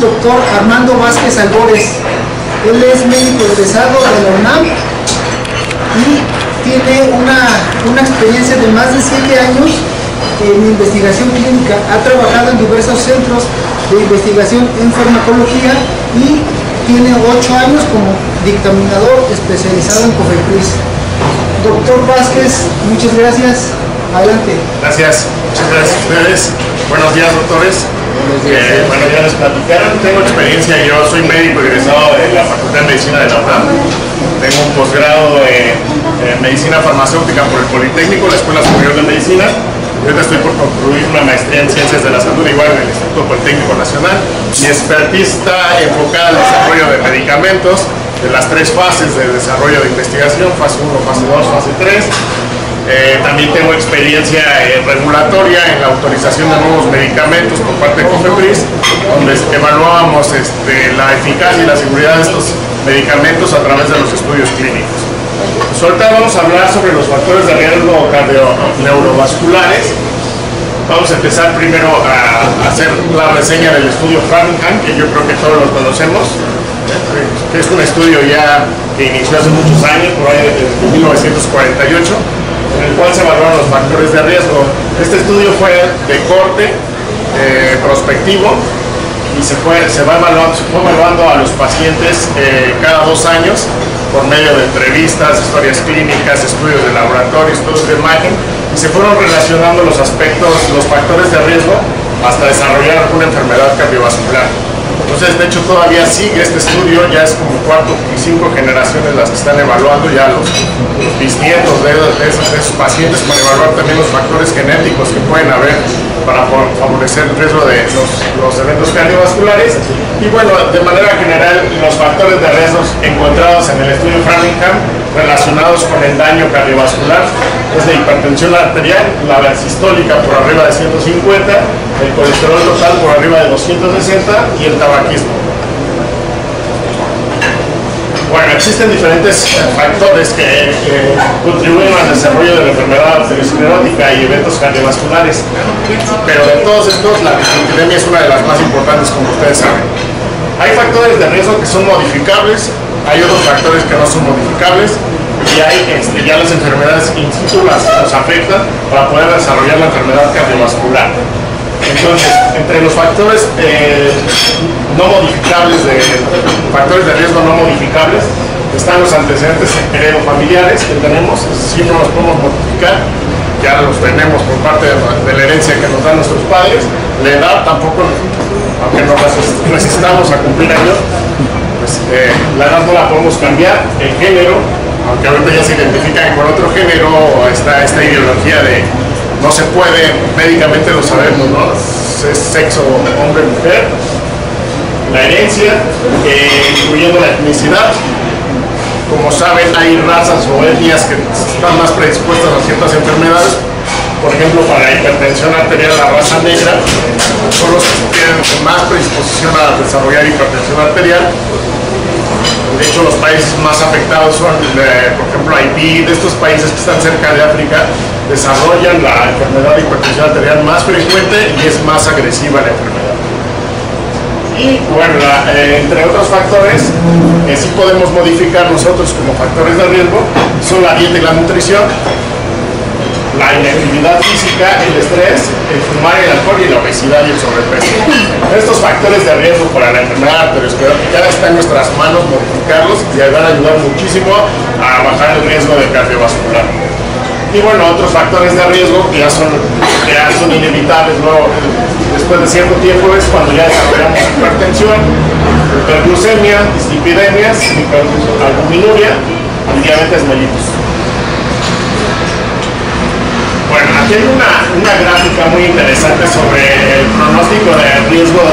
doctor Armando Vázquez Albores. Él es médico egresado de la UNAM y tiene una experiencia de más de 7 años en investigación clínica. Ha trabajado en diversos centros de investigación en farmacología y tiene 8 años como dictaminador especializado en COFEPRIS. Doctor Vázquez, muchas gracias. Adelante. Gracias, muchas gracias a ustedes. Buenos días, doctores. Bueno, ya les platicaron, tengo experiencia, yo soy médico egresado de la Facultad de Medicina de la UNAM. Tengo un posgrado en Medicina Farmacéutica por el Politécnico, la Escuela Superior de Medicina. Y ahorita estoy por concluir una maestría en Ciencias de la Salud, igual en el Instituto Politécnico Nacional. Mi expertise está enfocada al desarrollo de medicamentos, de las 3 fases de desarrollo de investigación, fase 1, fase 2, fase 3. También tengo experiencia regulatoria en la autorización de nuevos medicamentos por parte de COFEPRIS, donde evaluábamos la eficacia y la seguridad de estos medicamentos a través de los estudios clínicos. Pues ahorita vamos a hablar sobre los factores de riesgo cardio-neurovasculares. Vamos a empezar primero a hacer la reseña del estudio Framingham, que yo creo que todos lo conocemos. Es un estudio ya que inició hace muchos años, por ahí de 1948. En el cual se evaluaron los factores de riesgo. Este estudio fue de corte prospectivo y se fue evaluando a los pacientes cada 2 años por medio de entrevistas, historias clínicas, estudios de laboratorio, estudios de imagen, y se fueron relacionando los aspectos, los factores de riesgo hasta desarrollar una enfermedad cardiovascular. Entonces, de hecho, todavía sigue este estudio, ya es como 4 y 5 generaciones las que están evaluando, ya los bisnietos de esos pacientes, para evaluar también los factores genéticos que pueden haber para favorecer el riesgo de los eventos cardiovasculares. Y bueno, de manera general, los factores de riesgo encontrados en el estudio Framingham relacionados con el daño cardiovascular es la hipertensión arterial, la sistólica por arriba de 150, el colesterol total por arriba de 260 y el tabaquismo. Bueno, existen diferentes factores que contribuyen al desarrollo de la enfermedad arteriosclerótica y eventos cardiovasculares, pero de todos estos la dislipidemia es una de las más importantes, como ustedes saben. Hay factores de riesgo que son modificables, hay otros factores que no son modificables, y hay ya las enfermedades in situ nos afectan para poder desarrollar la enfermedad cardiovascular. Entonces, entre los factores no modificables, factores de riesgo no modificables, están los antecedentes heredofamiliares que tenemos, siempre los podemos modificar, ya los tenemos por parte de la herencia que nos dan nuestros padres. La edad tampoco, aunque nos resistamos a cumplir años, pues, la edad no la podemos cambiar. El género, aunque ahorita ya se identifican con otro género, está esta ideología de no se puede, médicamente lo sabemos, ¿no? Es sexo hombre-mujer. La herencia, incluyendo la etnicidad. Como saben, hay razas o etnias que están más predispuestas a ciertas enfermedades. Por ejemplo, para la hipertensión arterial, la raza negra son los que tienen más predisposición a desarrollar hipertensión arterial. De hecho, los países más afectados son, por ejemplo, Haití, de estos países que están cerca de África, desarrollan la enfermedad de hipertensión arterial más frecuente y es más agresiva la enfermedad. Y bueno, entre otros factores que sí podemos modificar nosotros como factores de riesgo son la dieta y la nutrición, la inactividad física, el estrés, el fumar, el alcohol y la obesidad y el sobrepeso. Estos factores de riesgo para la enfermedad arteriosclerótica está en nuestras manos modificarlos y van a ayudar muchísimo a bajar el riesgo de cardiovascular. Y bueno, otros factores de riesgo que ya son inevitables, ¿no? Después de cierto tiempo es cuando ya desarrollamos hipertensión, hiperglucemia, dislipidemias, hiperalbuminuria y diabetes mellitus. Bueno, aquí hay una gráfica muy interesante sobre el pronóstico de riesgo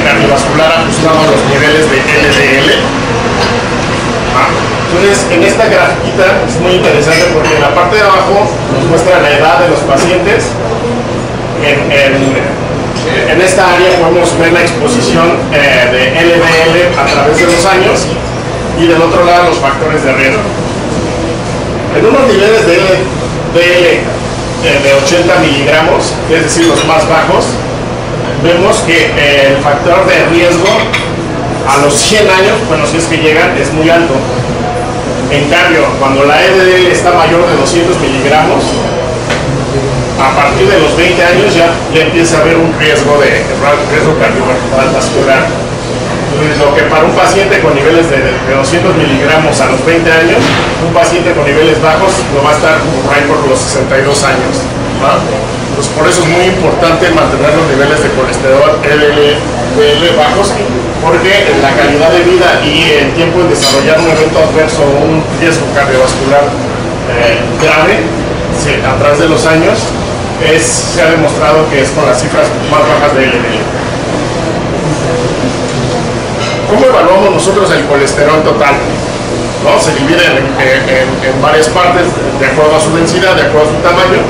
cardiovascular ajustado a los niveles de LDL. Entonces, en esta grafiquita es muy interesante porque en la parte de abajo nos muestra la edad de los pacientes. En esta área podemos ver la exposición de LDL a través de los años y del otro lado los factores de riesgo. En unos niveles de LDL de 80 miligramos, es decir, los más bajos, vemos que el factor de riesgo A los 100 años, bueno, si es que llegan, es muy alto. En cambio, cuando la LDL está mayor de 200 miligramos, a partir de los 20 años ya empieza a haber un riesgo cardiovascular. Entonces, lo que para un paciente con niveles de 200 miligramos a los 20 años, un paciente con niveles bajos lo va a estar por ahí por los 62 años. ¿Va? Pues por eso es muy importante mantener los niveles de colesterol LDL bajos, porque la calidad de vida y el tiempo en desarrollar un evento adverso o un riesgo cardiovascular grave a través de los años se ha demostrado que es con las cifras más bajas de LDL. ¿Cómo evaluamos nosotros el colesterol total? ¿No? Se divide en varias partes de acuerdo a su densidad, de acuerdo a su tamaño.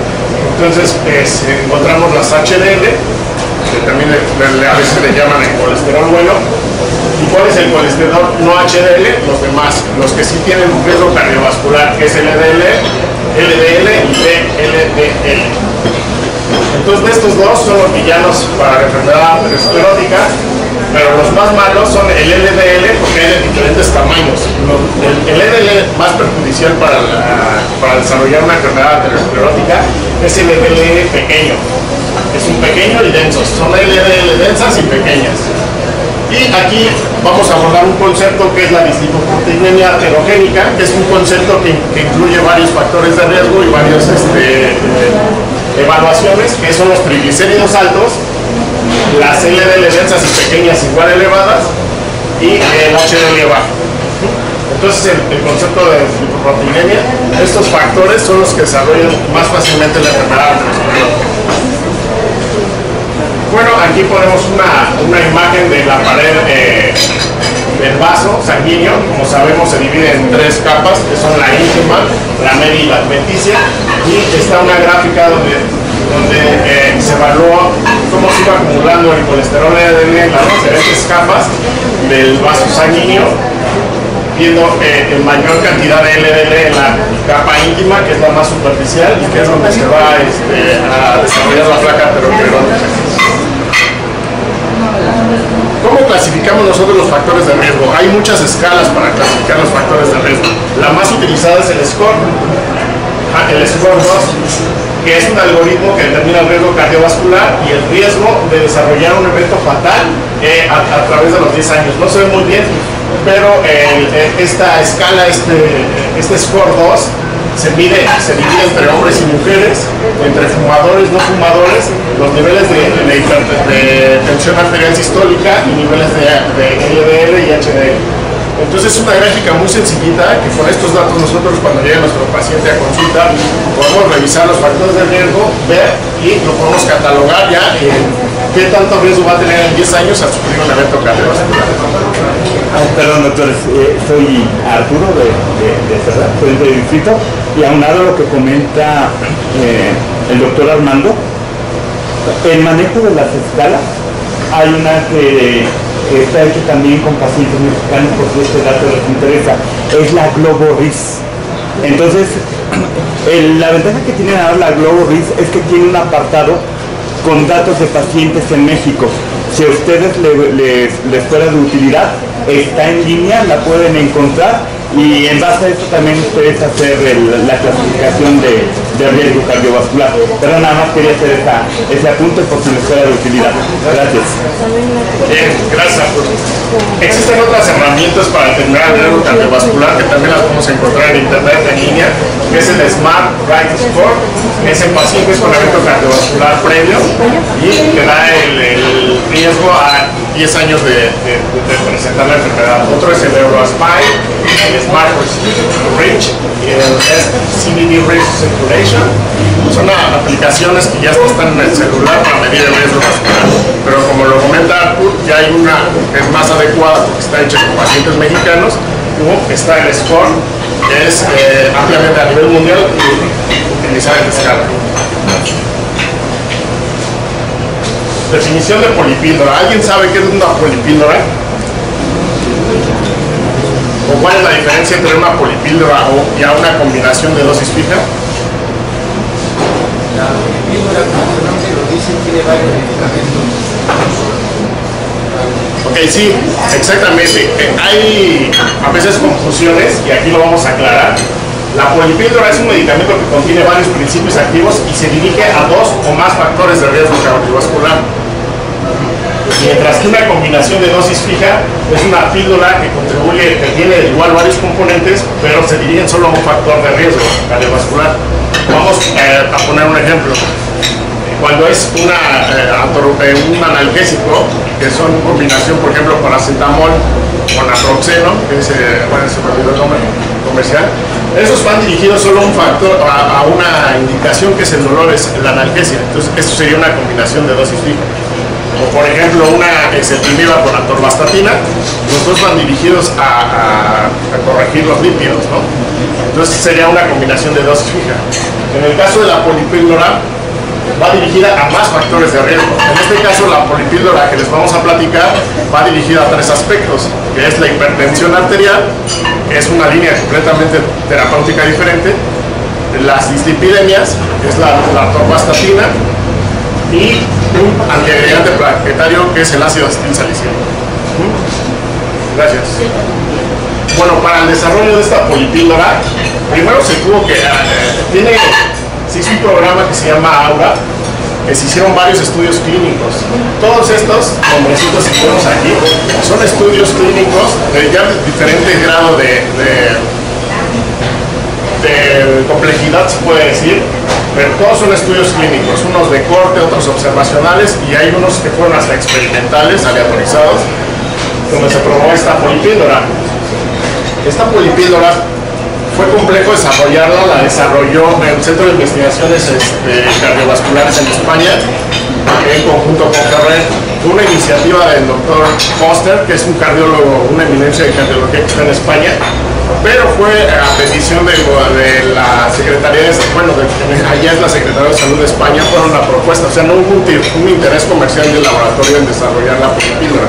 Entonces encontramos las HDL, que también a veces le llaman el colesterol bueno. ¿Y cuál es el colesterol no HDL? Los demás, los que sí tienen un riesgo cardiovascular, que es LDL y VLDL. Entonces, de estos dos son los villanos para la enfermedad aterosclerótica, pero los más malos son el LDL, porque hay de diferentes tamaños. El LDL más perjudicial para desarrollar una enfermedad aterosclerótica es el LDL pequeño. Es un pequeño y denso. Son LDL densas y pequeñas. Y aquí vamos a abordar un concepto que es la dislipoproteinemia aterogénica, que es un concepto que incluye varios factores de riesgo y varias evaluaciones, que son los triglicéridos altos, las LDL densas y pequeñas igual elevadas y el HDL bajo. Entonces el concepto de dislipoproteinemia, estos factores son los que desarrollan más fácilmente la enfermedad aterosclerótica. Bueno, aquí ponemos una imagen de la pared del vaso sanguíneo. Como sabemos, se divide en tres capas, que son la íntima, la media y la adventicia. Y está una gráfica donde se evaluó cómo se iba acumulando el colesterol LDL en las diferentes capas del vaso sanguíneo, viendo en mayor cantidad de LDL en la capa íntima, que es la más superficial y que es donde se va a desarrollar la placa aterosclerótica. ¿Cómo clasificamos nosotros los factores de riesgo? Hay muchas escalas para clasificar los factores de riesgo. La más utilizada es el SCORE, el SCORE 2, que es un algoritmo que determina el riesgo cardiovascular y el riesgo de desarrollar un evento fatal a través de los 10 años. No se ve muy bien, pero esta escala, este SCORE 2, se divide entre hombres y mujeres, entre fumadores, no fumadores, los niveles de tensión arterial sistólica y niveles de LDL y HDL. Entonces es una gráfica muy sencillita que con estos datos nosotros, cuando llegue nuestro paciente a consulta, podemos revisar los factores de riesgo, ver y lo podemos catalogar ya en qué tanto riesgo va a tener en 10 años a sufrir un evento cardiovascular. Perdón, doctores, soy Arturo de Cerda, soy del distrito, y aunado a lo que comenta el doctor Armando, el manejo de las escalas, hay una que está hecha también con pacientes mexicanos, porque este dato les interesa, es la Globo-RIS. Entonces, la ventaja que tiene ahora la Globo-RIS es que tiene un apartado con datos de pacientes en México. Si a ustedes les fuera de utilidad, está en línea, la pueden encontrar, y en base a esto también ustedes hacer la clasificación de riesgo cardiovascular. Pero nada más quería hacer ese apunte por si les fuera de utilidad. Gracias. Bien, gracias. Existen otras herramientas para determinar el riesgo cardiovascular que también las podemos encontrar en internet en línea, que es el Smart Right Score, que es en pacientes con evento cardiovascular previo y que da el riesgo a 10 años de presentar la enfermedad. Otro es el EuroSmile, el Smart Reach y el CVD Risk Circulation. Son aplicaciones que ya están en el celular para medir el riesgo vascular, pero como lo comenta Artur, ya hay una que es más adecuada porque está hecha con pacientes mexicanos. Está el SCORE, que es ampliamente a nivel mundial y utilizada en escala. Definición de polipíldora. ¿Alguien sabe qué es una polipíldora? ¿O cuál es la diferencia entre una polipíldora y una combinación de dosis fija? La polipíldora, como su nombre lo dice, tiene varios medicamentos. O Ok, sí, exactamente. Hay a veces confusiones y aquí lo vamos a aclarar. La polipíldora es un medicamento que contiene varios principios activos y se dirige a 2 o más factores de riesgo cardiovascular. Mientras que una combinación de dosis fija es una píldora que contribuye, que tiene igual varios componentes, pero se dirigen solo a un factor de riesgo cardiovascular. Vamos a poner un ejemplo. Cuando es un analgésico, que son combinación, por ejemplo, paracetamol con naproxeno, que es, bueno, se me olvidó el nombre comercial, esos van dirigidos solo a un factor, a una indicación que es el dolor, es la analgesia. Entonces, esto sería una combinación de dosis fija. O por ejemplo, una exenatida con atorvastatina, los dos van dirigidos a corregir los lípidos, ¿no? Entonces sería una combinación de dosis fija. En el caso de la polipíldora, va dirigida a más factores de riesgo. En este caso, la polipíldora que les vamos a platicar va dirigida a 3 aspectos, que es la hipertensión arterial, que es una línea completamente terapéutica diferente, las dislipidemias, que es la atorvastatina, y un antiagregante plaquetario, que es el ácido acetilsalicílico. Gracias. Bueno, para el desarrollo de esta polipíldora, primero se tuvo que... se hizo un programa que se llama Aura, que se hicieron varios estudios clínicos. Todos estos nombrecitos que tenemos aquí son estudios clínicos de ya diferente grado de complejidad, se puede decir, pero todos son estudios clínicos, unos de corte, otros observacionales, y hay unos que fueron hasta experimentales, aleatorizados, donde se probó esta polipíldora. Esta polipíldora fue complejo desarrollarla, la desarrolló el Centro de Investigaciones Cardiovasculares en España, en conjunto con Ferrer. Fue una iniciativa del doctor Foster, que es un cardiólogo, una eminencia de cardiología que está en España, pero fue a petición de la Secretaría de Salud, allá es la Secretaría de Salud de España, fueron la propuesta, o sea, no hubo un interés comercial del laboratorio en desarrollar la polipíldora,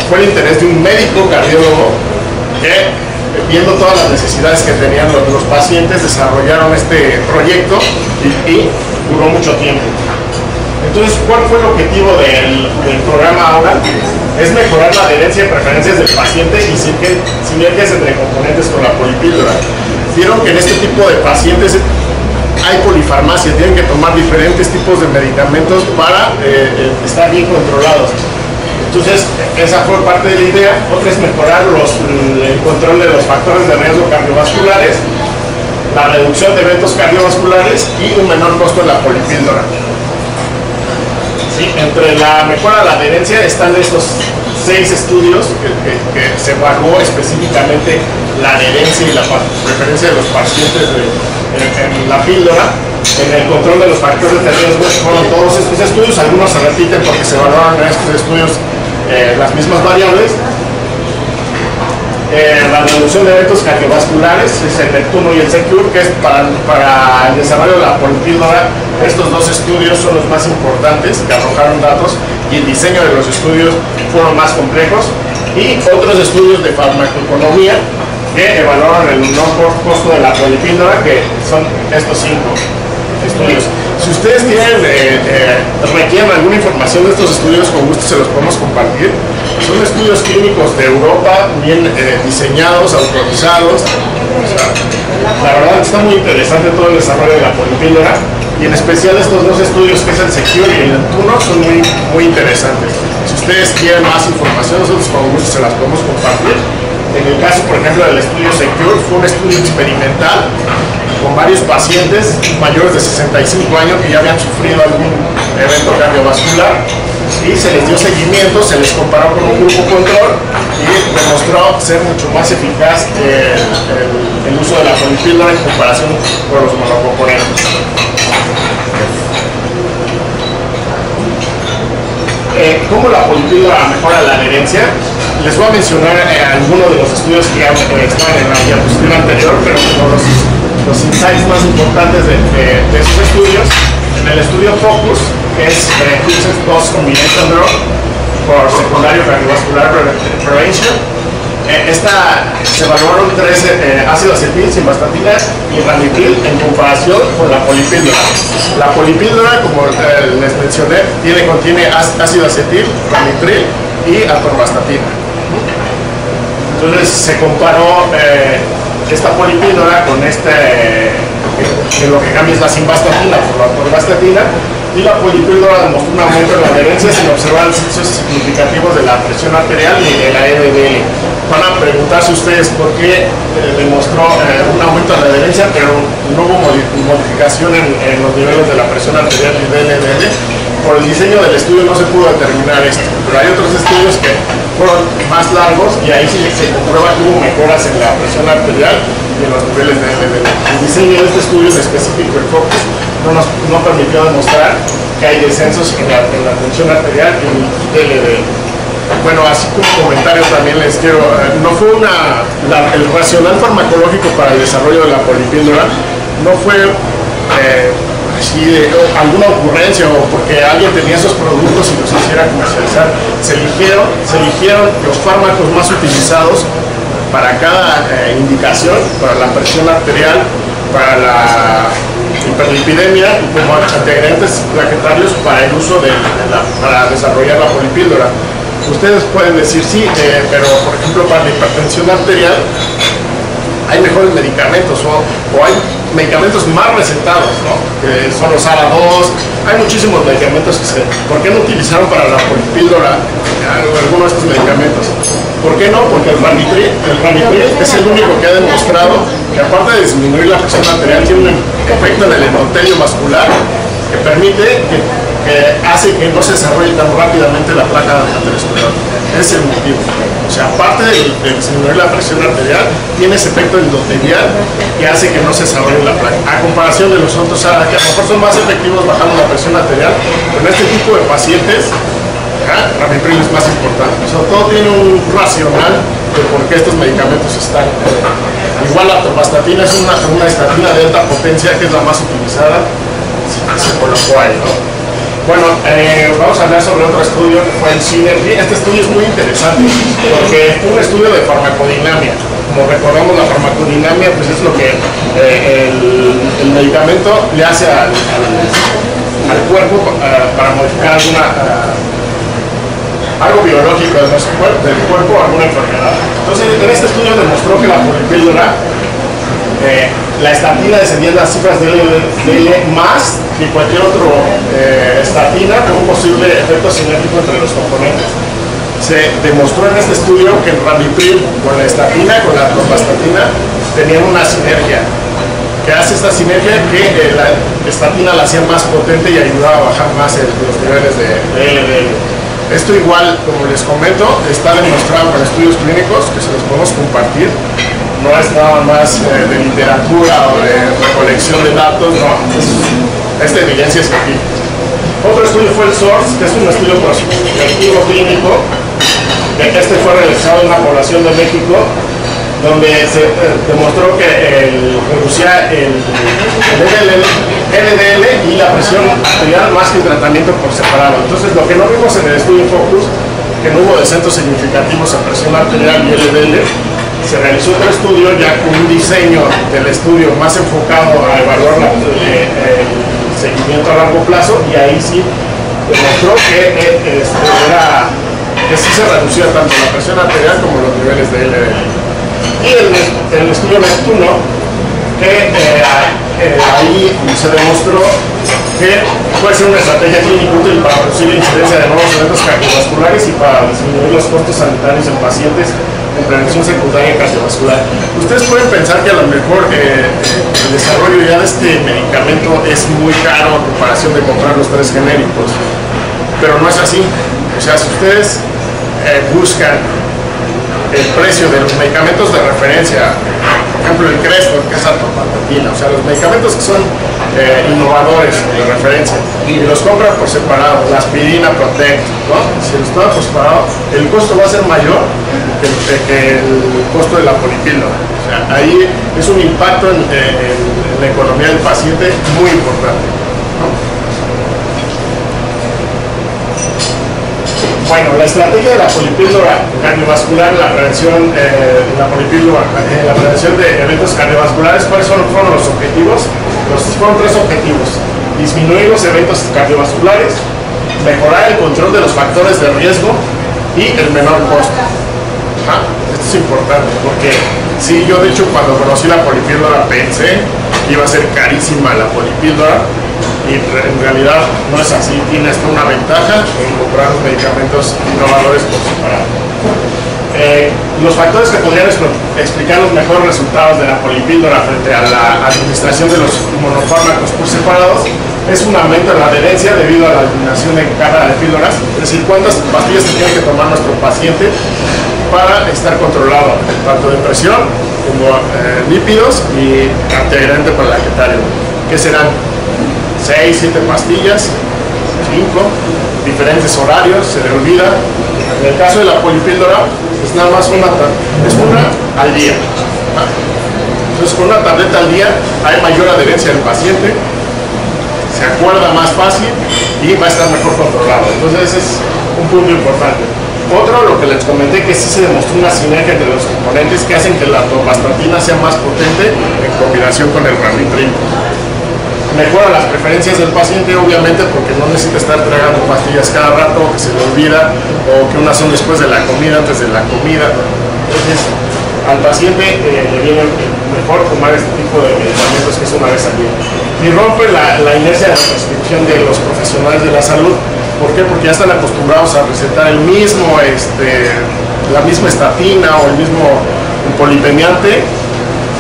fue el interés de un médico cardiólogo que, viendo todas las necesidades que tenían los pacientes, desarrollaron este proyecto y duró mucho tiempo. Entonces, ¿cuál fue el objetivo del programa Aura? Es mejorar la adherencia y preferencias del paciente y sinergias entre componentes con la polipíldora. Vieron que en este tipo de pacientes hay polifarmacia, tienen que tomar diferentes tipos de medicamentos para estar bien controlados. Entonces, esa fue parte de la idea. Otra es mejorar el control de los factores de riesgo cardiovasculares, la reducción de eventos cardiovasculares y un menor costo de la polipíldora. Sí, entre la mejora de la adherencia están estos 6 estudios que se evaluó específicamente la adherencia y la preferencia de los pacientes en la píldora. En el control de los factores de riesgo fueron todos estos estudios, algunos se repiten porque se evaluaron en estos estudios las mismas variables. La reducción de eventos cardiovasculares es el Neptuno y el Secure, que es para el desarrollo de la polipíldora. Estos 2 estudios son los más importantes que arrojaron datos, y el diseño de los estudios fueron más complejos, y otros estudios de farmacoeconomía que evaluaron el menor costo de la polipíldora, que son estos 5 estudios. Si ustedes requieren alguna información de estos estudios, con gusto se los podemos compartir. Son estudios clínicos de Europa, bien diseñados, autorizados. O sea, la verdad está muy interesante todo el desarrollo de la polipíldora, y en especial estos 2 estudios, que es el Secure y el Neptuno, son muy interesantes. Si ustedes quieren más información, nosotros con gusto se las podemos compartir. En el caso, por ejemplo, del estudio Secure, fue un estudio experimental con varios pacientes mayores de 65 años que ya habían sufrido algún evento cardiovascular, y se les dio seguimiento, se les comparó con un grupo control y demostró ser mucho más eficaz el uso de la polipíldora en comparación con los monocomponentes. ¿Cómo la polipíldora mejora la adherencia? Les voy a mencionar algunos de los estudios que ya están en la diapositiva anterior, pero los insights más importantes de esos estudios. En el estudio Focus, que es Dose Combination Drug por Secundario Cardiovascular Prevention, se evaluaron 3 ácidos acetil, simvastatina y ramipril en comparación con la polipíldora. La polipíldora, como les mencioné, contiene ácido acetil, ramipril y atorvastatina. Entonces se comparó esta polipíldora con que lo que cambia es la simvastatina por la atorvastatina, y la polipíldora demostró un aumento en la adherencia sin observar descensos significativos de la presión arterial ni de la LDL. Van a preguntarse ustedes por qué demostró un aumento en la adherencia, pero no hubo modificación en los niveles de la presión arterial y del LDL. Por el diseño del estudio no se pudo determinar esto, pero hay otros estudios que fueron más largos y ahí sí se comprueba que hubo mejoras en la presión arterial y en los niveles de LDL. El diseño de este estudio en específico, el FOCUS, no permitió demostrar que hay descensos en la tensión arterial y el LDL. Bueno, así como comentario también les quiero, no fue el racional farmacológico para el desarrollo de la polipíldora, no fue alguna ocurrencia o porque alguien tenía esos productos y los hiciera comercializar. Se eligieron los fármacos más utilizados para cada indicación, para la presión arterial, para la hiperlipidemia y como antiagregantes plaquetarios para el uso para desarrollar la polipíldora. Ustedes pueden decir sí, pero por ejemplo para la hipertensión arterial hay mejores medicamentos o hay medicamentos más recetados, ¿no? Que son los ARA2, hay muchísimos medicamentos ¿por qué no utilizaron para la polipíldora algunos de estos medicamentos? ¿Por qué no? Porque el Ramipril es el único que ha demostrado que aparte de disminuir la presión arterial tiene un efecto en el endotelio vascular que permite que hace que no se desarrolle tan rápidamente la placa de aterosclerosis. Ese es el motivo. O sea, aparte de disminuir la presión arterial, tiene ese efecto endotelial que hace que no se desarrolle la placa. A comparación de los otros ARA, que a lo mejor son más efectivos bajando la presión arterial, pero en este tipo de pacientes, Ramipril es más importante. O sea, todo tiene un racional de por qué estos medicamentos están. Igual la atorvastatina es una estatina de alta potencia que es la más utilizada, se colocó ahí, ¿no? Bueno, vamos a hablar sobre otro estudio que fue el Synergy. Este estudio es muy interesante porque fue un estudio de farmacodinamia. Como recordamos, la farmacodinamia pues es lo que el medicamento le hace al cuerpo para modificar algo biológico del cuerpo o alguna enfermedad. Entonces, en este estudio demostró que la polipíldora, la estatina descendía en las cifras de LDL más que cualquier otro estatina con un posible efecto sinérgico entre los componentes. Se demostró en este estudio que el Ramipril con la estatina, con la atorvastatina, tenían una sinergia. Que hace esta sinergia que la estatina la hacía más potente y ayudaba a bajar más los niveles de LDL. Esto igual, como les comento, está demostrado con estudios clínicos que se los podemos compartir. No es nada más de literatura o de recolección de datos, no, es de evidencia científica. Otro estudio fue el SOURCE, que es un estudio prospectivo clínico, que este fue realizado en una población de México, donde se demostró que reducía el LDL y la presión arterial más que el tratamiento por separado. Entonces, lo que no vimos en el estudio FOCUS, que no hubo descensos significativos en presión arterial y LDL, se realizó otro estudio ya con un diseño del estudio más enfocado a evaluar el seguimiento a largo plazo, y ahí sí demostró que sí se reducía tanto la presión arterial como los niveles de LDL. Y el estudio Neptuno, que ahí se demostró que puede ser una estrategia clínica útil para reducir la incidencia de nuevos eventos cardiovasculares y para disminuir los costos sanitarios en pacientes en prevención secundaria cardiovascular. Ustedes pueden pensar que a lo mejor el desarrollo ya de este medicamento es muy caro en comparación de comprar los 3 genéricos, pero no es así. O sea, si ustedes buscan el precio de los medicamentos de referencia, por ejemplo el Crestor, que es atorvastatina, o sea, los medicamentos que son innovadores de referencia, y los compran por separado, la aspirina, Protect, ¿no? Si los compran por separado, el costo va a ser mayor que el costo de la polipíldora. O sea, ahí es un impacto en la economía del paciente muy importante, ¿no? Bueno, la estrategia de la polipíldora cardiovascular, la prevención la prevención de eventos cardiovasculares, ¿cuáles fueron los objetivos? Fueron 3 objetivos: disminuir los eventos cardiovasculares, mejorar el control de los factores de riesgo y el menor costo. Esto es importante porque sí, yo de hecho cuando conocí la polipíldora pensé que iba a ser carísima la polipíldora y en realidad no es así, tiene hasta una ventaja en comprar los medicamentos innovadores por separado. Los factores que podrían explicar los mejores resultados de la polipíldora frente a la administración de los monofármacos por separados es un aumento en la adherencia debido a la eliminación de carga de píldoras, es decir, cuántas pastillas se tiene que tomar nuestro paciente para estar controlado, tanto de presión como lípidos y antiadherente plaquetario, que serán 6, 7 pastillas, 5, diferentes horarios, se le olvida. En el caso de la polipíldora, es nada más una al día. Entonces, con una tableta al día hay mayor adherencia del paciente, se acuerda más fácil y va a estar mejor controlado. Entonces, ese es un punto importante. Otro, lo que les comenté, que sí se demostró una sinergia entre los componentes que hacen que la atorvastatina sea más potente en combinación con el ramipril. Mejora las preferencias del paciente, obviamente, porque no necesita estar tragando pastillas cada rato, que se le olvida, o que unas son después de la comida, antes de la comida. Entonces, al paciente le viene mejor tomar este tipo de medicamentos que es una vez al día. Y rompe la inercia de la prescripción de los profesionales de la salud. ¿Por qué? Porque ya están acostumbrados a recetar el mismo, la misma estatina o el mismo polipemiante,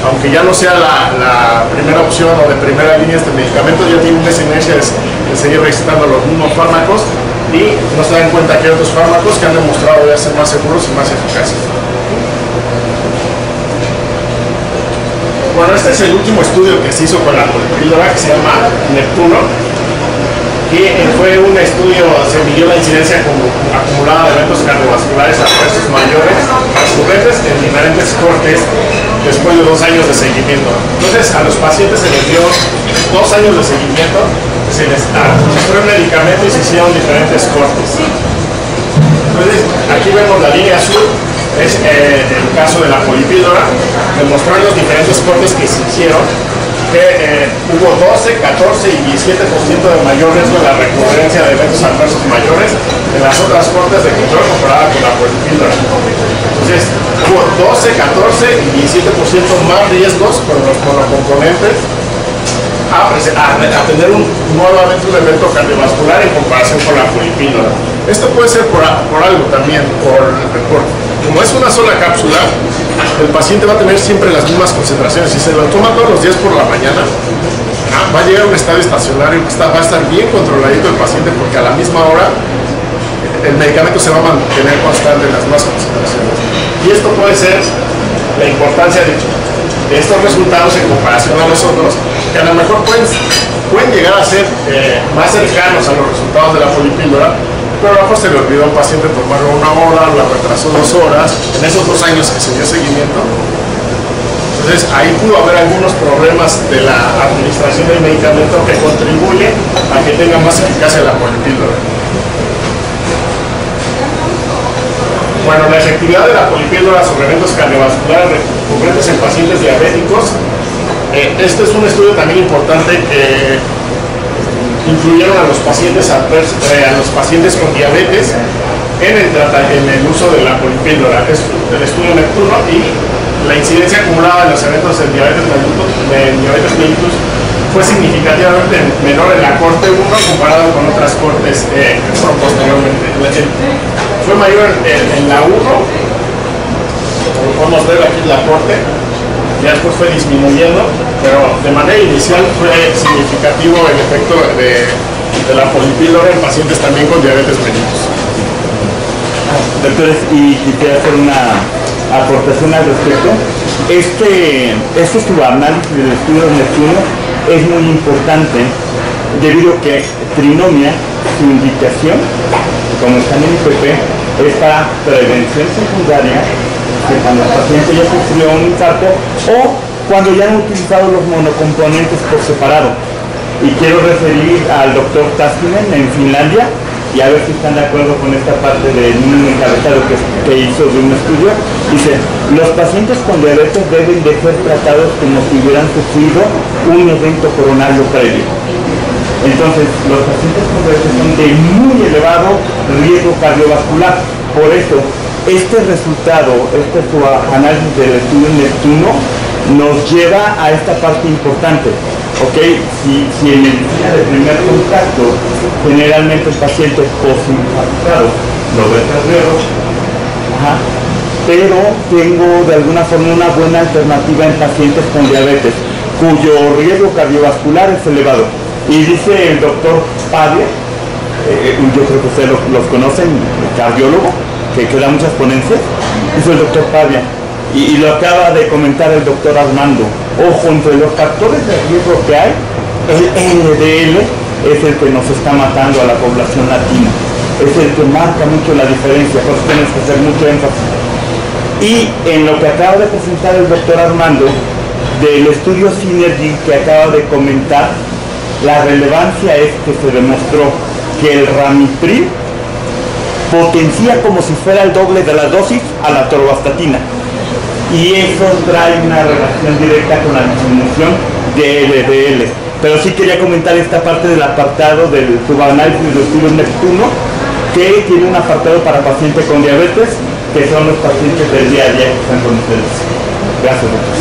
aunque ya no sea la primera opción o de primera línea este medicamento, ya tiene una inercia de seguir recetando los mismos fármacos y no se dan cuenta que hay otros fármacos que han demostrado ya ser más seguros y más eficaces. Bueno, este es el último estudio que se hizo con la polipíldora, que se llama Neptuno, que fue un estudio, se midió la incidencia acumulada de eventos cardiovasculares adversos mayores recurrentes en diferentes cortes después de 2 años de seguimiento. Entonces, a los pacientes se les dio 2 años de seguimiento, se les administró el medicamento y se hicieron diferentes cortes. Entonces, aquí vemos la línea azul, es el caso de la polipíldora, demostró en los diferentes cortes que se hicieron que hubo 12, 14 y 17% de mayor riesgo de la recurrencia de eventos adversos mayores en las otras cortes de control comparada con la polipíldora. Entonces, hubo 12, 14 y 17% más riesgos con los monocomponentes a tener nuevamente un evento cardiovascular en comparación con la polipíldora. Esto puede ser por algo también, como es una sola cápsula, el paciente va a tener siempre las mismas concentraciones. Si se lo toma todos los días por la mañana, va a llegar a un estado estacionario que va a estar bien controladito el paciente, porque a la misma hora el medicamento se va a mantener constante en las mismas concentraciones. Y esto puede ser la importancia de estos resultados en comparación a los otros, que a lo mejor pueden llegar a ser más cercanos a los resultados de la polipíldora, pero a lo mejor se le olvidó al paciente tomarlo 1 hora, lo retrasó 2 horas, en esos 2 años que se dio seguimiento. Entonces ahí pudo haber algunos problemas de la administración del medicamento que contribuyen a que tenga más eficacia la polipíldora. Bueno, la efectividad de la polipíldora sobre eventos cardiovasculares recurrentes en pacientes diabéticos. Este es un estudio también importante que incluyeron a los pacientes con diabetes en el uso de la polipíldora. Es el estudio Neptuno, y la incidencia acumulada de los eventos de diabetes mellitus fue significativamente menor en la corte 1 comparado con otras cortes posteriormente. Fue mayor en la 1, como podemos ver aquí en la corte, ya después fue disminuyendo, pero de manera inicial fue significativo el efecto de la polipíldora en pacientes también con diabetes mellitus. Doctores, y quisiera hacer una aportación al respecto. Este subanálisis del estudio de Neptuno es muy importante debido a que trinomia, su indicación, como está en el IPP, es para prevención secundaria, que cuando el paciente ya sufrió un infarto o cuando ya han utilizado los monocomponentes por separado. Y quiero referir al doctor Taskinen en Finlandia, y a ver si están de acuerdo con esta parte de un encabezado que hizo de un estudio. Dice, los pacientes con diabetes deben de ser tratados como si hubieran sufrido un evento coronario previo. Entonces, los pacientes con diabetes son de muy elevado riesgo cardiovascular. Por eso, este resultado, su análisis del estudio Neptuno, nos lleva a esta parte importante. ¿Ok? Si en medicina de primer contacto, generalmente el paciente posinfarctado lo ve terreno, pero tengo de alguna forma una buena alternativa en pacientes con diabetes, cuyo riesgo cardiovascular es elevado. Y dice el doctor Pavia, yo creo que ustedes los conocen, cardiólogo, que da muchas ponencias, dice el doctor Pavia, y lo acaba de comentar el doctor Armando. Ojo, entre los factores de riesgo que hay, el LDL es el que nos está matando a la población latina, es el que marca mucho la diferencia, por eso tenemos que hacer mucho énfasis. Y en lo que acaba de presentar el doctor Armando, del estudio Synergy que acaba de comentar, la relevancia es que se demostró que el Ramipril potencia como si fuera el doble de la dosis a la atorvastatina. Y eso trae una relación directa con la disminución de LDL. Pero sí quería comentar esta parte del apartado del subanálisis del estudio Neptuno, que tiene un apartado para pacientes con diabetes, que son los pacientes del día a día que están con ustedes. Gracias, doctor.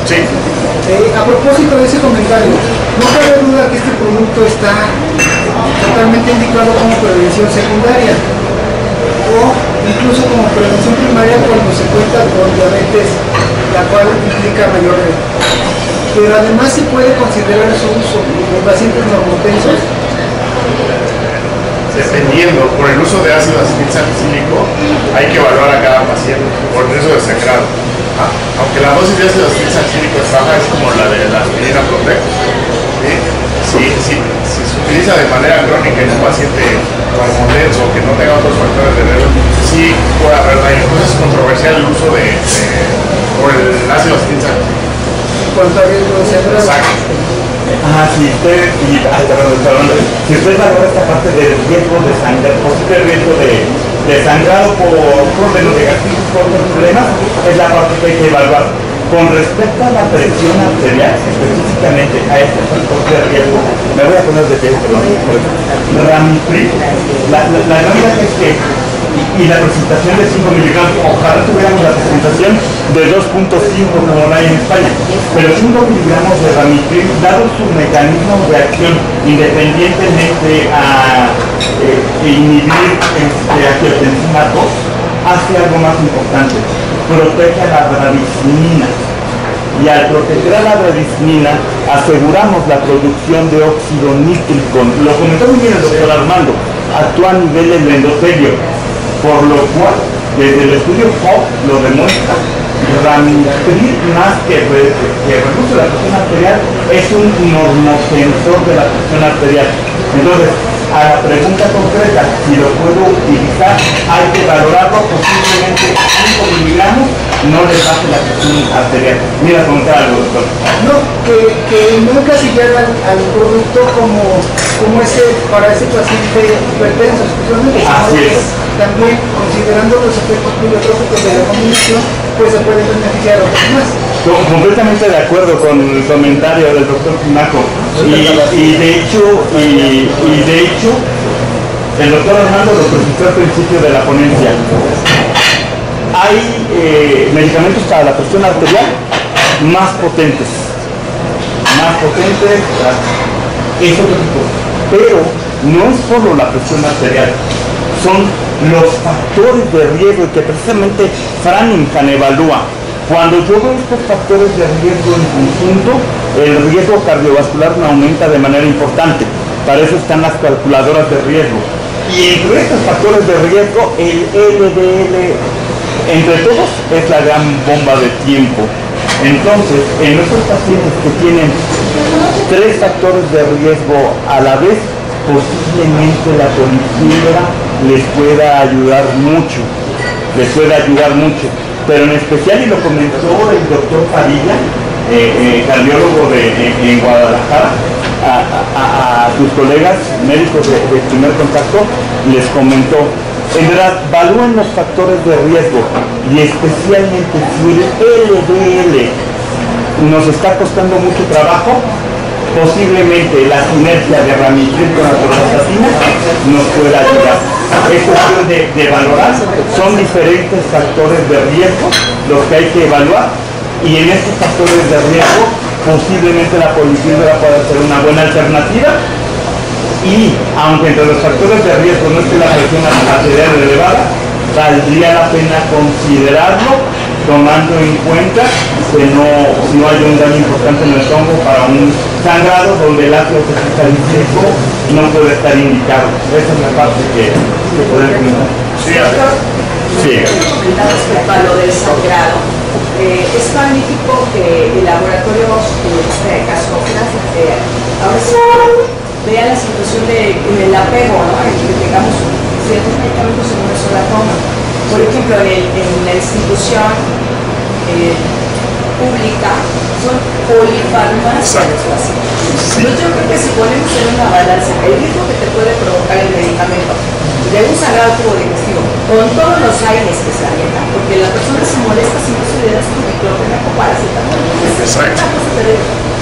Sí. A propósito de ese comentario, no cabe duda que este producto está totalmente indicado como prevención secundaria o incluso como prevención primaria cuando se cuenta con diabetes, la cual implica mayor riesgo. Pero además se puede considerar su uso en pacientes normotensos. Dependiendo, por el uso de ácido acetilsalicílico, hay que evaluar a cada paciente por el riesgo de sangrado. Aunque la dosis de ácido acetilsalicílico es baja, es como la de la aspirina Protect. Si se utiliza de manera crónica en un paciente normotenso que no tenga otros factores de riesgo, sí puede haber daño. Entonces es controversial el uso por el ácido acetilsalicílico. En cuanto a riesgo de sangrado. Exacto. Si usted valora esta parte del riesgo de sangrado, posible riesgo de sangrado por problemas de gastritis, por otros problemas, es la parte que hay que evaluar. Con respecto a la presión arterial, específicamente a este factor de riesgo, me voy a poner de pie, perdón, Ramipril, la realidad es que, y la presentación de 5 miligramos, ojalá tuviéramos la presentación de 2.5 como la hay en España, pero 5 miligramos de Ramipril, dado su mecanismo de acción independientemente a inhibir angiotensina 2, hace algo más importante, protege a la bradismina. Y al proteger a la bradismina aseguramos la producción de óxido nítrico. Lo comentó muy bien el doctor Armando, actúa a nivel del endotelio, por lo cual desde el estudio POP lo demuestra. Ramipril, más que reduce la presión arterial, es un normotensor de la presión arterial. Entonces, a la pregunta concreta, si lo puedo utilizar, hay que valorarlo, posiblemente 5 miligramos no le pase la presión arterial. Mira, contar algo, doctor. No, que no encasillar al producto como para ese paciente hipertenso, especialmente. Así es. También, considerando los efectos plebiotrópicos de la combinación, pues se puede beneficiar a otros más. Completamente de acuerdo con el comentario del doctor Pimaco. Y de hecho, el doctor Armando lo presentó al principio de la ponencia. Hay medicamentos para la presión arterial más potentes, es otro tipo, pero no es solo la presión arterial, son los factores de riesgo que precisamente Framingham evalúa. Cuando yo veo estos factores de riesgo en conjunto, el riesgo cardiovascular me aumenta de manera importante. Para eso están las calculadoras de riesgo. Y entre estos factores de riesgo, el LDL, entre todos, es la gran bomba de tiempo. Entonces, en nuestros pacientes que tienen 3 factores de riesgo a la vez, posiblemente la tonicidad les pueda ayudar mucho. Pero en especial, y lo comentó el doctor Padilla, cardiólogo en Guadalajara, a sus colegas médicos de primer contacto, les comentó, en verdad, evalúen los factores de riesgo y especialmente si el LDL nos está costando mucho trabajo, posiblemente la sinergia de Ramipril con la atorvastatina nos pueda ayudar. es cuestión de valorar. Son diferentes factores de riesgo los que hay que evaluar, y en estos factores de riesgo posiblemente la polipíldora pueda ser una buena alternativa. Y aunque entre los factores de riesgo no esté la presión arterial elevada, valdría la pena considerarlo, tomando en cuenta que no hay un daño importante en el estómago para un sangrado donde el ácido salicílico no puede estar indicado. Esa es la parte que pueden comentar. Sí, respecto a lo del sangrado. Es magnífico que el laboratorio, en este caso, ahora sí vea la situación del apego, ¿no? En que tengamos ciertos medicamentos en una sola toma. Por ejemplo, en la institución pública son polifarmacias. Entonces yo creo que si ponemos en una balanza el riesgo que te puede provocar el medicamento de un sangrado tubo digestivo con todos los aires que se alientan, porque la persona se molesta si no se le da su diclofenaco para paracetamol.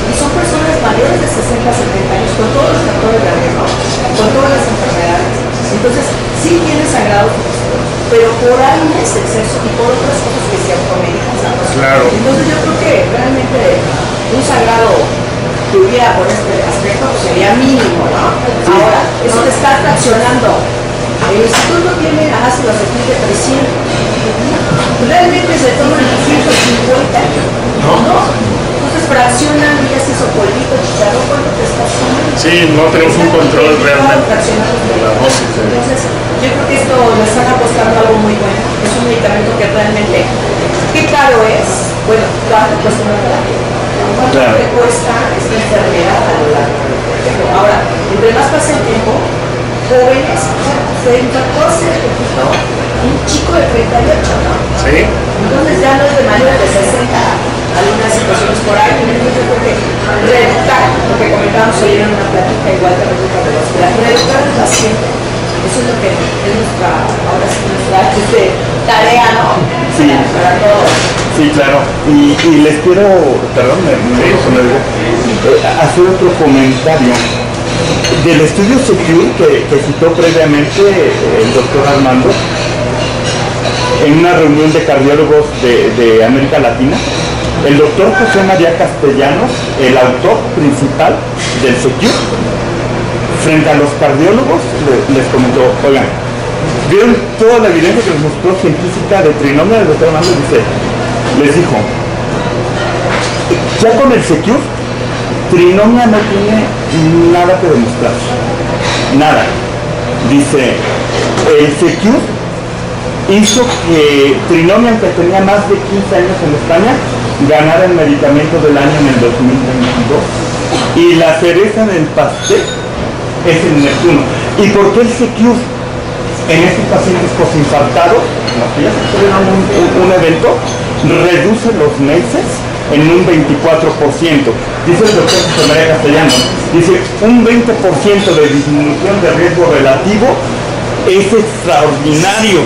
Y son personas mayores de 60, 70 años con todos los factores de riesgo, con todas las enfermedades. Entonces, sí tiene sangrado, pero por AINES exceso y por otras cosas que se automedican. Claro. Entonces, yo creo que realmente un sangrado que hubiera por este aspecto pues sería mínimo, ¿no? Ahora, eso te está fraccionando. El instituto tiene ácido acetil de 300. Realmente se toman 150. ¿No? Entonces fraccionan, ya se hizo polvito, chicharrón, ¿cuánto te estás tomando? Sí, no tenemos un control realmente de la dosis. Entonces, yo creo que esto le están apostando algo muy bueno. Es un medicamento que realmente, ¿qué caro es? Bueno, ¿cuánto cuesta una terapia? ¿Cuánto te cuesta esta enfermedad a lo largo del tiempo? Ahora, entre más pasa el tiempo, jóvenes, se infartó hace poquito un chico de 38, ¿no? Sí. Entonces ya no es de mayores de 60, algunas situaciones por ahí, entonces yo creo que reeducar, lo que comentábamos hoy en una plática igual de reeducar al paciente, eso es lo que es nuestra, ahora sí nuestra tarea, ¿no? Sí. Para todos. Sí, claro. Y les quiero, perdón, hacer otro comentario. Del estudio Secure que citó previamente el doctor Armando, en una reunión de cardiólogos de América Latina, el doctor José María Castellanos, el autor principal del Secure, frente a los cardiólogos les comentó, oigan, vieron toda la evidencia que les mostró científica de trinomio del doctor Armando, les dijo, ya con el Secure, trinomia no tiene nada que demostrar, nada. Dice, el Secure hizo que trinomia, que tenía más de 15 años en España, ganara el medicamento del año en el 2022. Y la cereza en el pastel es el Neptuno. ¿Y por qué el Secure en estos pacientes posinfartados, los que ya se tuvieron un evento, reduce los meses en un 24%? Dice el doctor José María Castellanos, dice, un 20% de disminución de riesgo relativo es extraordinario.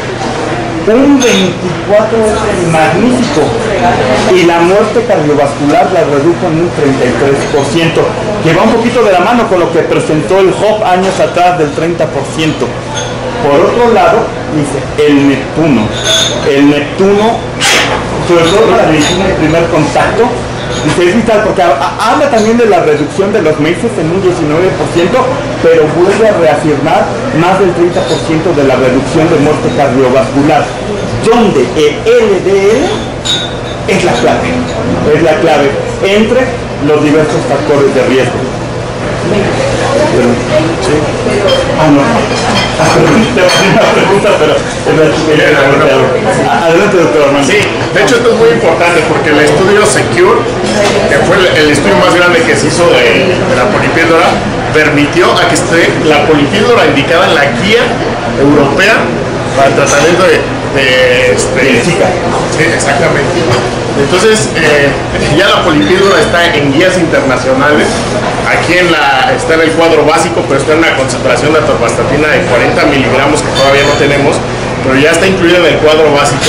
Un 24% es magnífico. Y la muerte cardiovascular la redujo en un 33%, que va un poquito de la mano con lo que presentó el HOP años atrás del 30%. Por otro lado, dice, el Neptuno, sobre todo para la medicina de primer contacto, dice, es vital porque habla también de la reducción de los meses en un 19%, pero vuelve a reafirmar más del 30% de la reducción de muerte cardiovascular, donde el LDL es la clave entre los diversos factores de riesgo. Sí. No. Te voy a hacer una pregunta, pero adelante, doctor Armando. Sí, de hecho esto es muy importante porque el estudio Secure, que fue el estudio más grande que se hizo de la polipíldora, permitió a que esté la polipíldora indicada en la guía europea para el tratamiento de Zika. Sí, exactamente. Entonces, ya la polipíldora está en guías internacionales. Aquí está en el cuadro básico, pero está en una concentración de atorvastatina de 40 miligramos que todavía no tenemos, pero ya está incluida en el cuadro básico.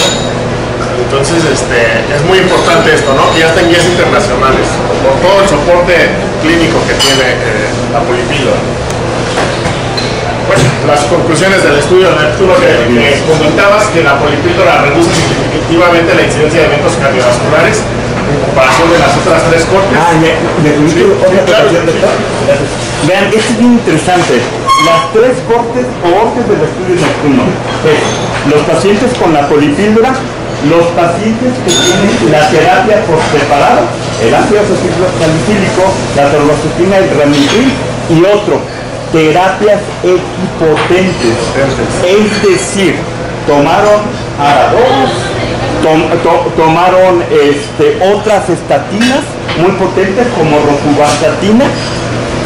Entonces, es muy importante esto, ¿no? Que ya está en guías internacionales, por todo el soporte clínico que tiene la polipíldora. Bueno, las conclusiones del estudio, tú lo que comentabas, que la polipíldora reduce significativamente la incidencia de eventos cardiovasculares en comparación de las otras 3 cortes. ¿Me permite otra acotación, doctor? Vean, esto es bien interesante. Las 3 cohortes del estudio nocturno es los pacientes con la polipíldora, los pacientes que tienen la terapia por separado, el ácido salicílico, la torvastatina y el ramipril, y otro, terapias equipotentes, es decir, tomaron ARA2, tomaron otras estatinas muy potentes como rosuvastatina,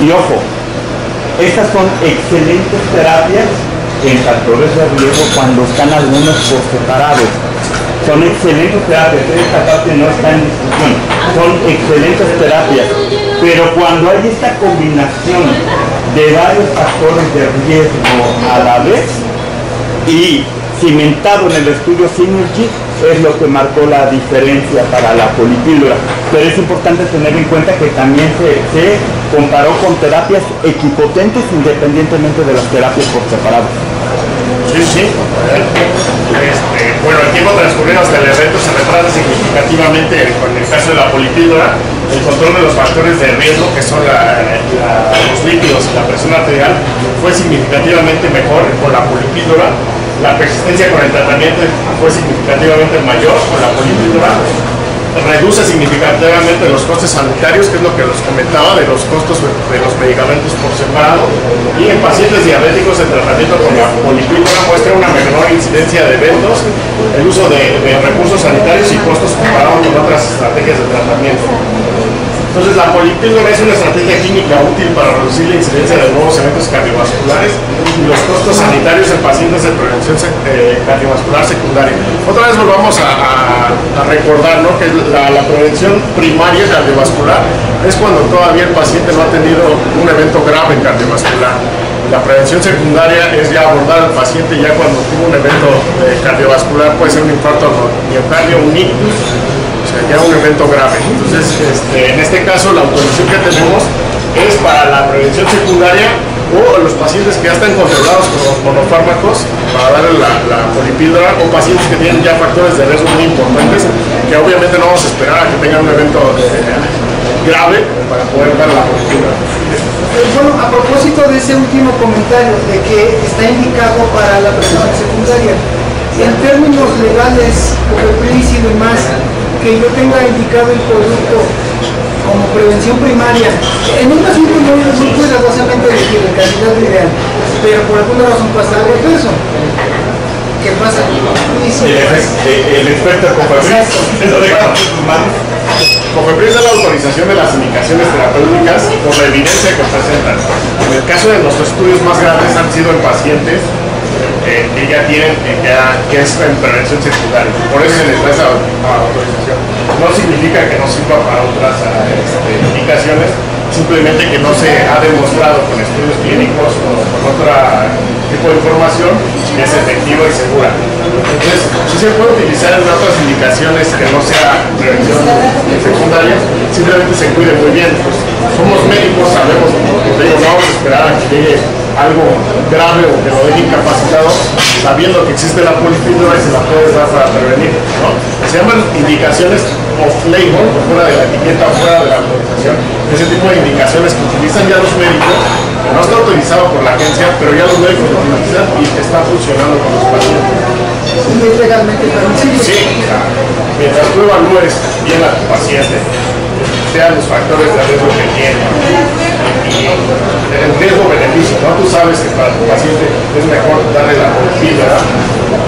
y ojo, estas son excelentes terapias en factores de riesgo cuando están algunos por separado. Son excelentes terapias, esta parte no está en discusión, son excelentes terapias, pero cuando hay esta combinación de varios factores de riesgo a la vez y cimentado en el estudio Synergy, es lo que marcó la diferencia para la polipíldora. Pero es importante tener en cuenta que también se comparó con terapias equipotentes independientemente de las terapias por separado. Sí. Bueno, el tiempo transcurrido hasta el evento se retrasa significativamente con el caso de la polipíldora. El control de los factores de riesgo, que son los lípidos y la presión arterial, fue significativamente mejor con la polipíldora. La persistencia con el tratamiento fue significativamente mayor con la polipíldora. Reduce significativamente los costes sanitarios, que es lo que les comentaba, de los costos de los medicamentos por separado. Y en pacientes diabéticos el tratamiento con la polipíldora muestra una menor incidencia de eventos, el uso de recursos sanitarios y costos comparado con otras estrategias de tratamiento. Entonces, la polipíldora es una estrategia clínica útil para reducir la incidencia de nuevos eventos cardiovasculares y los costos sanitarios en pacientes de prevención cardiovascular secundaria. Otra vez volvamos a recordar, ¿no?, que la prevención primaria cardiovascular es cuando todavía el paciente no ha tenido un evento grave cardiovascular. La prevención secundaria es ya abordar al paciente ya cuando tuvo un evento cardiovascular, puede ser un infarto miocardio, un ictus, ya un evento grave. Entonces, en este caso, la autorización que tenemos es para la prevención secundaria o los pacientes que ya están controlados con los monofármacos para darle la polipíldora, o pacientes que tienen ya factores de riesgo muy importantes, que obviamente no vamos a esperar a que tengan un evento grave para poder dar la polipíldora. Bueno, a propósito de ese último comentario de que está indicado para la prevención secundaria, en términos legales, COFEPRIS y demás, que yo tenga indicado el producto como prevención primaria, en un paciente muy cuidadosamente elegido, en calidad ideal, pero por alguna razón pasa algo de eso. ¿Qué pasa? El experto COFEPRIS lo deja en sus manos. COFEPRIS da la autorización de las indicaciones terapéuticas por la evidencia que presentan. En el caso de los estudios más grandes han sido en pacientes que ya tienen, que es en prevención secundaria. Por eso se les da esa autorización. No significa que no sirva para otras indicaciones, simplemente que no se ha demostrado con estudios clínicos o con otro tipo de información que es efectiva y segura. Entonces, sí se puede utilizar en otras indicaciones que no sea prevención secundaria, simplemente se cuide muy bien. Pues, somos médicos, sabemos, no vamos a esperar a que llegue algo grave o que lo deje incapacitado, sabiendo que existe la polipíldora y se la puedes dar para prevenir, ¿no? Se llaman indicaciones off-label, fuera de la etiqueta, fuera de la autorización. Ese tipo de indicaciones que utilizan ya los médicos, que no está autorizado por la agencia, pero ya los médicos lo utilizan y está funcionando con los pacientes. ¿Es legalmente permisible? Sí, mientras tú evalúes bien a tu paciente, sean los factores de riesgo que tiene y el riesgo-beneficio, ¿no? Tú sabes que para tu paciente es mejor darle la polipíldora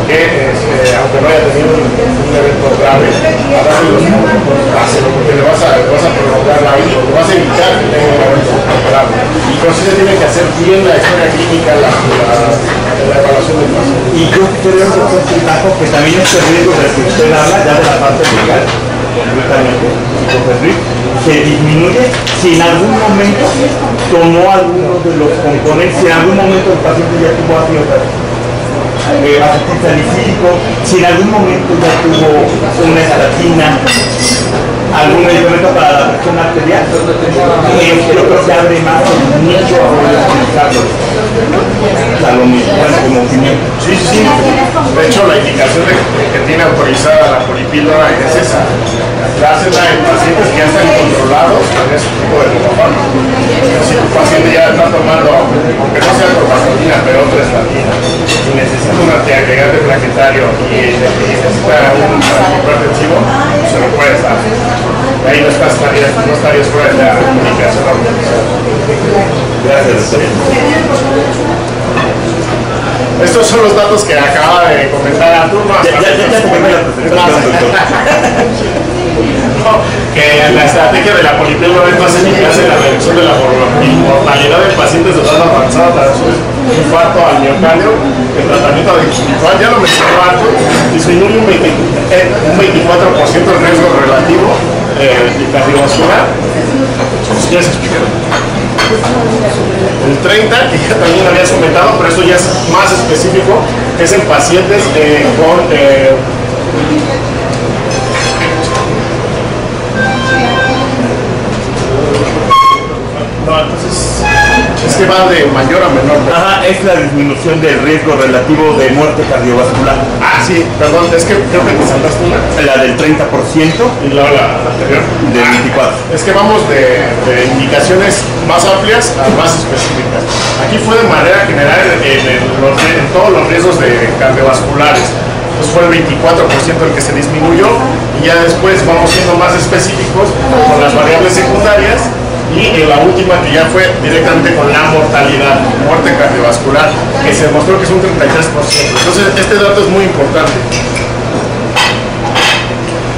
que aunque no haya tenido un evento grave, a darle los ácidos, porque le vas a prolongar la vida, le vas a evitar que tenga un evento grave. Y por eso se tiene que hacer bien la historia clínica, la evaluación del paciente. Y yo creo que también este riesgo del que usted habla, ya de la parte legal, completamente, se disminuye si en algún momento tomó alguno de los componentes, si en algún momento el paciente ya tuvo ácido salicílico, si en algún momento ya tuvo una estatina, algún medicamento para la presión arterial, yo creo que abre más el nicho a poder utilizarlo. lo mismo, bueno, como opinión. Sí. De hecho, la indicación de que tiene autorizada la polipíldora es esa. La hacen en pacientes que ya están controlados con ese tipo de fármacos. Si tu paciente ya está tomando, aunque no sea torvastatina, pero otra estatina, y necesita un antiagregante plaquetario y necesita un hipertensivo, se lo puedes dar. Ahí no estarías fuera de la indicación autorizada. Gracias, doctor. Estos son los datos que acaba de comentar Arturo. Ya terminé la presentación, doctor. Que la estrategia de la polipíldora es más eficaz en la reducción de la mortalidad de pacientes de edad avanzada tras un infarto al miocardio. El tratamiento habitual, ya lo mencionó Arturo, disminuye un 24% el riesgo relativo de cardiovascular. ¿Quieres explicar? El 30, que ya también habías comentado, pero esto ya es más específico, que es en pacientes con entonces es que va de mayor a menor. Ajá, es la disminución del riesgo relativo de muerte cardiovascular. Ah, sí, perdón, es que creo que te saltaste una. La del 30% y luego la anterior. de 24. Es que vamos de indicaciones más amplias a más específicas. Aquí fue de manera general en todos los riesgos de cardiovasculares. Pues fue el 24% el que se disminuyó y ya después vamos siendo más específicos con las variables secundarias. Y la última que ya fue directamente con la mortalidad, muerte cardiovascular, que se demostró que es un 33%. Entonces este dato es muy importante.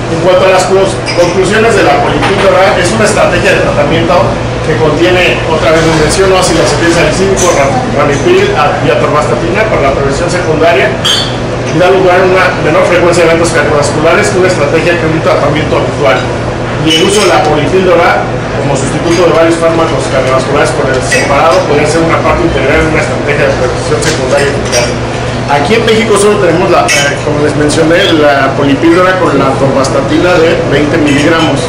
En cuanto a las conclusiones de la polipíldora, es una estrategia de tratamiento que contiene, otra vez les menciono, ácido acetilsalicílico, ranitidil y atorvastatina para la prevención secundaria y da lugar a una menor frecuencia de eventos cardiovasculares que una estrategia que un tratamiento habitual. Y el uso de la polipíldora como sustituto de varios fármacos cardiovasculares por el separado podría ser una parte integral de una estrategia de prevención secundaria eficaz. Aquí en México solo tenemos, como les mencioné, la polipíldora con la atorvastatina de 20 miligramos.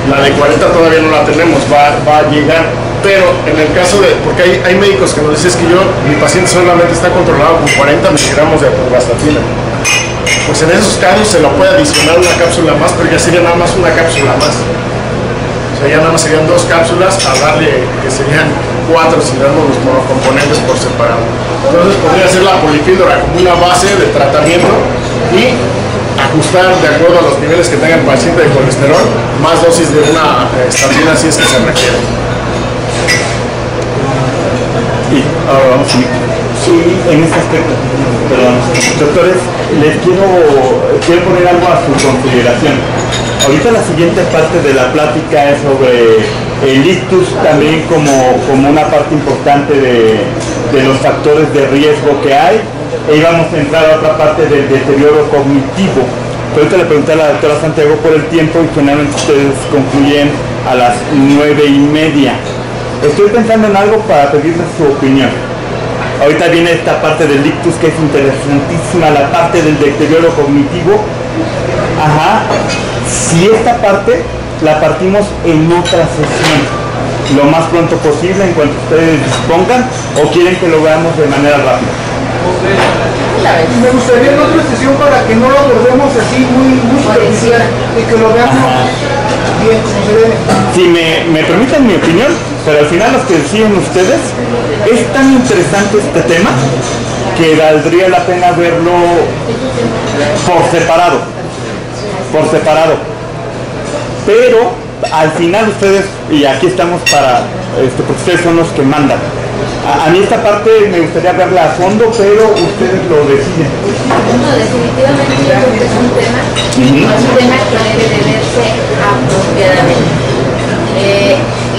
La de 40 todavía no la tenemos, va a llegar. Pero en el caso de, porque hay médicos que nos dicen que mi paciente solamente está controlado con 40 miligramos de atorvastatina. Pues en esos casos se lo puede adicionar una cápsula más, pero ya sería nada más una cápsula más. O sea, ya nada más serían 2 cápsulas a darle, que serían 4 si damos los monocomponentes por separado. Entonces podría ser la polipíldora como una base de tratamiento y ajustar de acuerdo a los niveles que tenga el paciente de colesterol, más dosis de una estatina si es que se requiere. Y ahora vamos en este aspecto, perdón, doctores, les quiero poner algo a su consideración. Ahorita la siguiente parte de la plática es sobre el ictus también como una parte importante de los factores de riesgo que hay, e íbamos a entrar a otra parte del deterioro cognitivo. Pero ahorita le pregunté a la doctora Santiago por el tiempo y generalmente ustedes concluyen a las 9:30. Estoy pensando en algo para pedirles su opinión. Ahorita viene esta parte del ictus que es interesantísima, la parte del deterioro cognitivo. Ajá. Si esta parte la partimos en otra sesión, lo más pronto posible, en cuanto ustedes dispongan, o quieren que lo veamos de manera rápida. Me gustaría en otra sesión para que no lo abordemos así muy y que lo veamos bien como se debe. Si me permiten mi opinión, pero al final los que deciden ustedes, es tan interesante este tema que valdría la pena verlo por separado. Pero al final ustedes, y aquí estamos para, porque ustedes son los que mandan. A mí esta parte me gustaría verla a fondo, pero ustedes lo deciden. No, definitivamente yo creo que es un tema que debe de verse apropiadamente.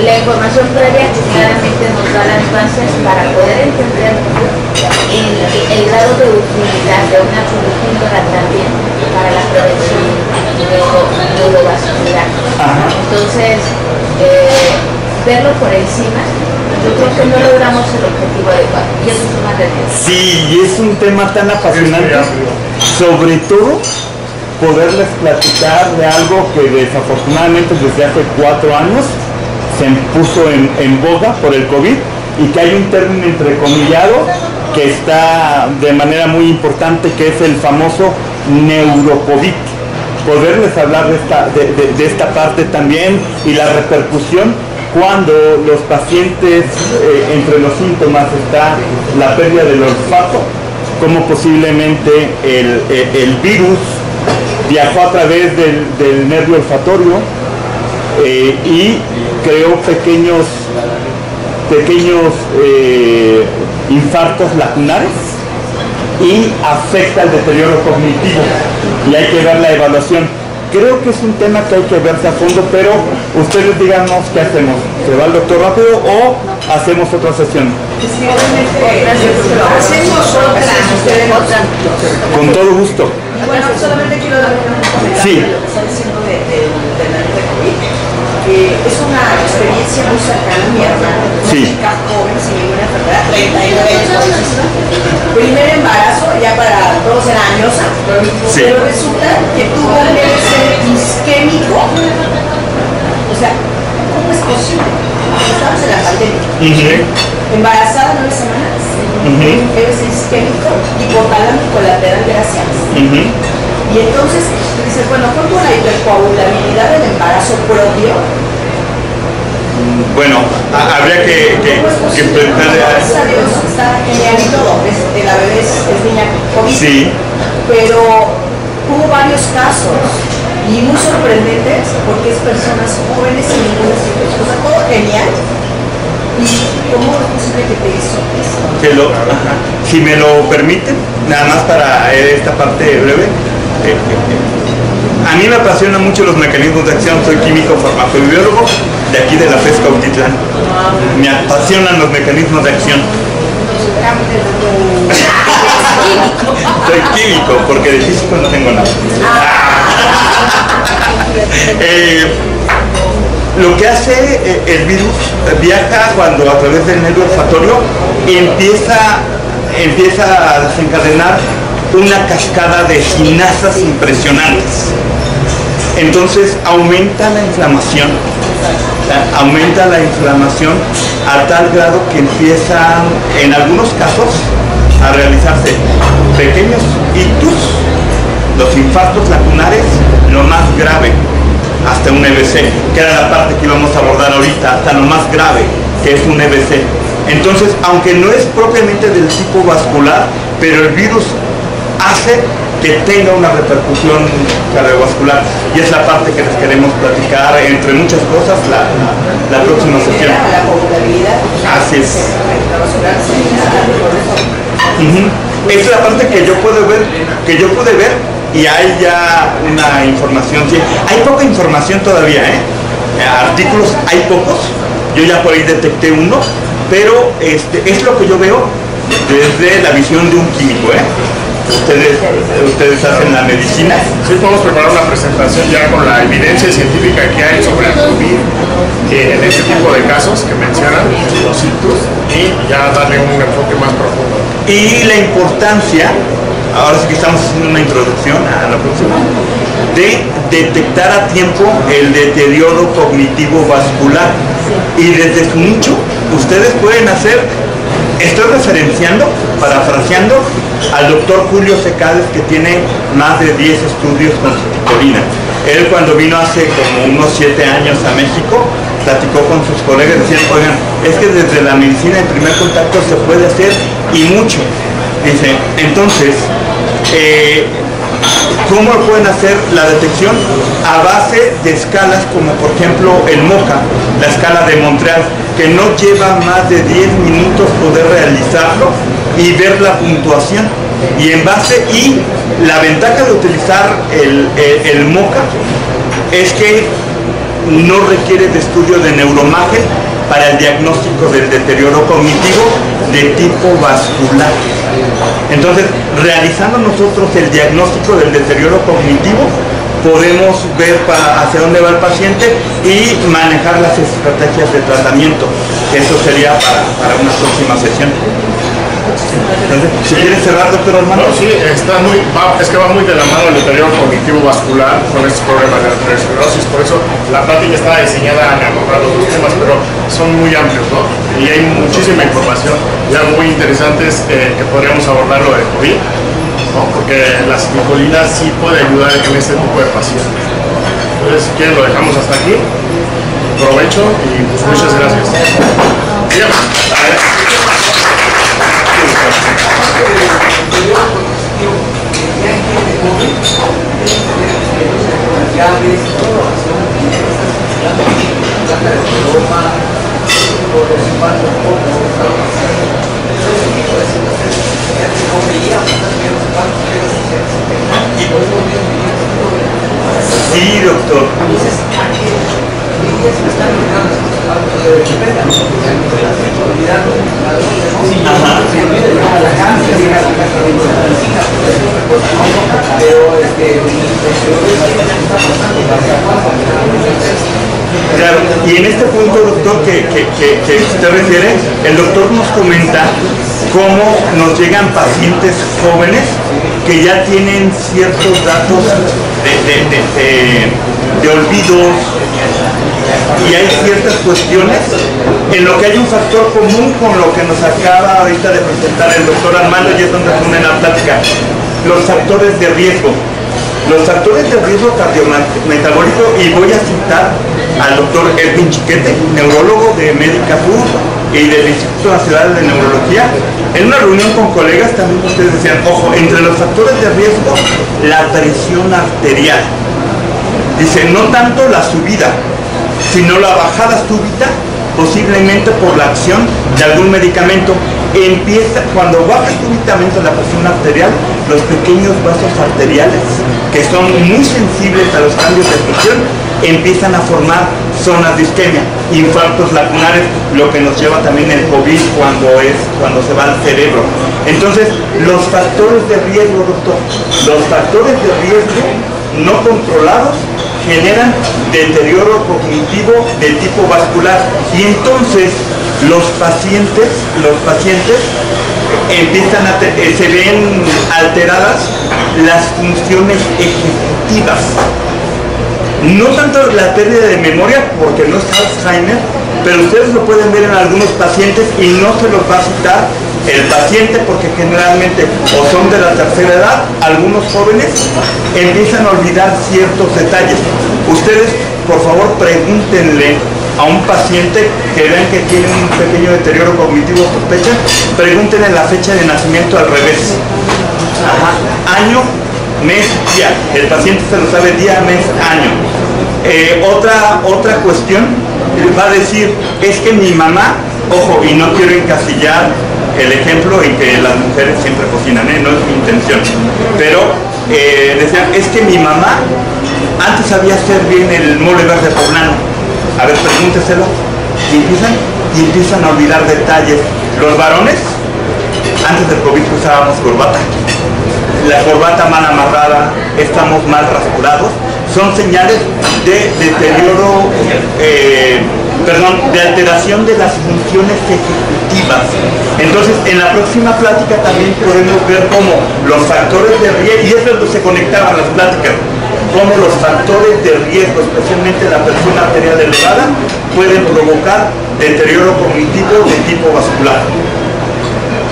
La información previa claramente nos da las bases para poder entender el grado de utilidad de una polipíldora también para la prevención neurovascular. Entonces, verlo por encima, yo creo que no logramos el objetivo adecuado y eso es una realidad. Sí, y es un tema tan apasionante, sobre todo poderles platicar de algo que desafortunadamente desde hace 4 años se puso en boga por el COVID y que hay un término entrecomillado que está de manera muy importante, que es el famoso neurocovid. Poderles hablar de esta parte también y la repercusión cuando los pacientes, entre los síntomas está la pérdida del olfato, como posiblemente el virus viajó a través del nervio olfatorio y creó pequeños infartos lacunares y afecta el deterioro cognitivo, y hay que ver la evaluación. Creo que es un tema que hay que verse a fondo, pero ustedes díganos qué hacemos. ¿Se va el doctor rápido o hacemos otra sesión? Con todo gusto. Bueno, solamente quiero dar una comentario. Sí. Lo que está diciendo del COVID. Es una experiencia muy cercana a mi hermana. Sí. Una chica joven sin ninguna enfermedad, 39 años. Primer embarazo, ya para todos era añosa, Sí. pero resulta que tuvo un MBC isquémico. O sea, ¿cómo es posible? Estamos en la pandemia. Embarazada 9 semanas, MBC isquémico, hipotalámico lateral, gracias. Y entonces dices, bueno, fue por la hipercoagulabilidad del embarazo propio. Bueno, habría que preguntarle a Dios, está genial y todo, la bebé es niña COVID, sí, pero hubo varios casos y muy sorprendentes porque es personas jóvenes sin ninguna situación, o sea, todo genial. ¿Y cómo es posible que te hizo eso? Si me lo permiten, nada más para esta parte breve. A mí me apasionan mucho los mecanismos de acción, soy químico farmacobiólogo de aquí de la FES Cautitlán. Me apasionan los mecanismos de acción. Soy químico, porque de físico no tengo nada. Lo que hace el virus, viaja cuando a través del nervio olfatorio empieza a desencadenar una cascada de sinasas impresionantes. Entonces aumenta la inflamación a tal grado que empiezan, en algunos casos, a realizarse pequeños ictus, los infartos lacunares, lo más grave, hasta un EBC, que era la parte que íbamos a abordar ahorita, hasta lo más grave, que es un EBC. Entonces, aunque no es propiamente del tipo vascular, pero el virus hace que tenga una repercusión cardiovascular, y es la parte que les queremos platicar, entre muchas cosas, la próxima sesión. La coagulabilidad. Así es. Esa es la parte que yo pude ver, y hay ya una información. Sí, hay poca información todavía, artículos hay pocos, yo ya por ahí detecté uno, pero es lo que yo veo desde la visión de un químico. Ustedes hacen la medicina. Sí, podemos preparar una presentación ya con la evidencia científica que hay sobre el COVID en este tipo de casos que mencionan, los ictus, y ya darle un enfoque más profundo. Y la importancia, ahora sí que estamos haciendo una introducción a la próxima, de detectar a tiempo el deterioro cognitivo vascular. Y desde su nicho, ustedes pueden hacer, estoy referenciando, parafraseando, al doctor Julio Secades, que tiene más de 10 estudios con citicolina. Él, cuando vino hace como unos 7 años a México, platicó con sus colegas y decían, oigan, es que desde la medicina de primer contacto se puede hacer, y mucho. Dice, entonces, ¿cómo pueden hacer la detección? A base de escalas como por ejemplo el MOCA, la escala de Montreal, que no lleva más de 10 minutos poder realizarlo y ver la puntuación. Y la ventaja de utilizar el MOCA es que no requiere de estudio de neuroimagen para el diagnóstico del deterioro cognitivo de tipo vascular. Entonces, realizando nosotros el diagnóstico del deterioro cognitivo, podemos ver hacia dónde va el paciente y manejar las estrategias de tratamiento. Eso sería para una próxima sesión. Entonces, si quieres cerrar, doctor Armando. No, sí, es que va muy de la mano el deterioro cognitivo vascular con estos problemas de arteriosclerosis, por eso la plática está diseñada a abordar los dos temas, pero son muy amplios, ¿no? Y hay muchísima información ya muy interesantes que podríamos abordar lo de COVID, ¿no? Porque la citicolina sí puede ayudar en este tipo de pacientes. Entonces, si quieren, lo dejamos hasta aquí. Provecho y pues muchas gracias. Bien, a ver. Sí, doctor. Claro, y en este punto, doctor, que usted refiere, el doctor nos comenta cómo nos llegan pacientes jóvenes que ya tienen ciertos datos de olvidos, y hay ciertas cuestiones en lo que hay un factor común con lo que nos acaba ahorita de presentar el doctor Armando, y es donde pone la plática, los factores de riesgo. Los factores de riesgo cardiometabólico, y voy a citar al doctor Edwin Chiquete, neurólogo de Medicapur y del Instituto Nacional de Neurología. En una reunión con colegas también ustedes decían, ojo, entre los factores de riesgo, la presión arterial. Dice, no tanto la subida, sino la bajada súbita, posiblemente por la acción de algún medicamento. Empieza, cuando baja súbitamente la presión arterial, los pequeños vasos arteriales, que son muy sensibles a los cambios de presión, empiezan a formar zonas de isquemia, infartos lacunares, lo que nos lleva también el COVID cuando se va al cerebro. Entonces, los factores de riesgo, doctor, los factores de riesgo no controlados generan deterioro cognitivo de tipo vascular, y entonces los pacientes empiezan se ven alteradas las funciones ejecutivas. No tanto la pérdida de memoria, porque no es Alzheimer, pero ustedes lo pueden ver en algunos pacientes y no se los va a citar el paciente, porque generalmente o son de la tercera edad, algunos jóvenes empiezan a olvidar ciertos detalles. Ustedes, por favor, pregúntenle a un paciente que vean que tiene un pequeño deterioro cognitivo, sospecha, pregúntenle la fecha de nacimiento al revés. Año, mes, día. El paciente se lo sabe día, mes, año. Otra cuestión, va a decir, es que mi mamá, ojo, y no quiero encasillar el ejemplo en que las mujeres siempre cocinan, no es mi intención, pero decían, es que mi mamá antes sabía hacer bien el mole verde poblano. A ver, pregúnteselo. Y empiezan a olvidar detalles. Los varones, antes del COVID usábamos corbata. La corbata mal amarrada, estamos mal rasurados, son señales de deterioro, de alteración de las funciones ejecutivas. Entonces, en la próxima plática también podemos ver cómo los factores de riesgo, y eso es donde se conectaban las pláticas, cómo los factores de riesgo, especialmente la presión arterial elevada, pueden provocar deterioro cognitivo de tipo vascular.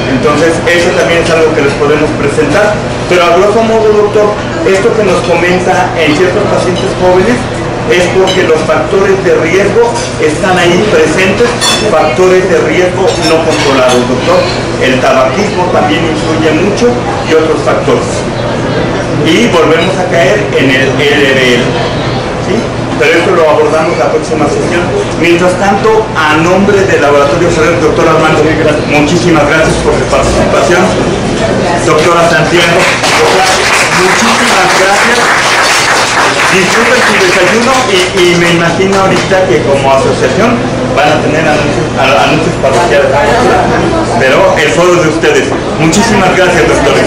Entonces, eso también es algo que les podemos presentar. Pero a grosso modo, doctor, esto que nos comenta en ciertos pacientes jóvenes es porque los factores de riesgo están ahí presentes, factores de riesgo no controlados, doctor. El tabaquismo también influye mucho y otros factores. Y volvemos a caer en el LDL, ¿sí? Pero esto lo abordamos la próxima sesión. Mientras tanto, a nombre del Laboratorio Ferrer, doctor Armando, muchísimas gracias por su participación. Doctora Santiago, muchísimas gracias. Disfruten su desayuno y me imagino ahorita que como asociación van a tener anuncios parroquiales, pero el foro de ustedes. Muchísimas gracias, doctores.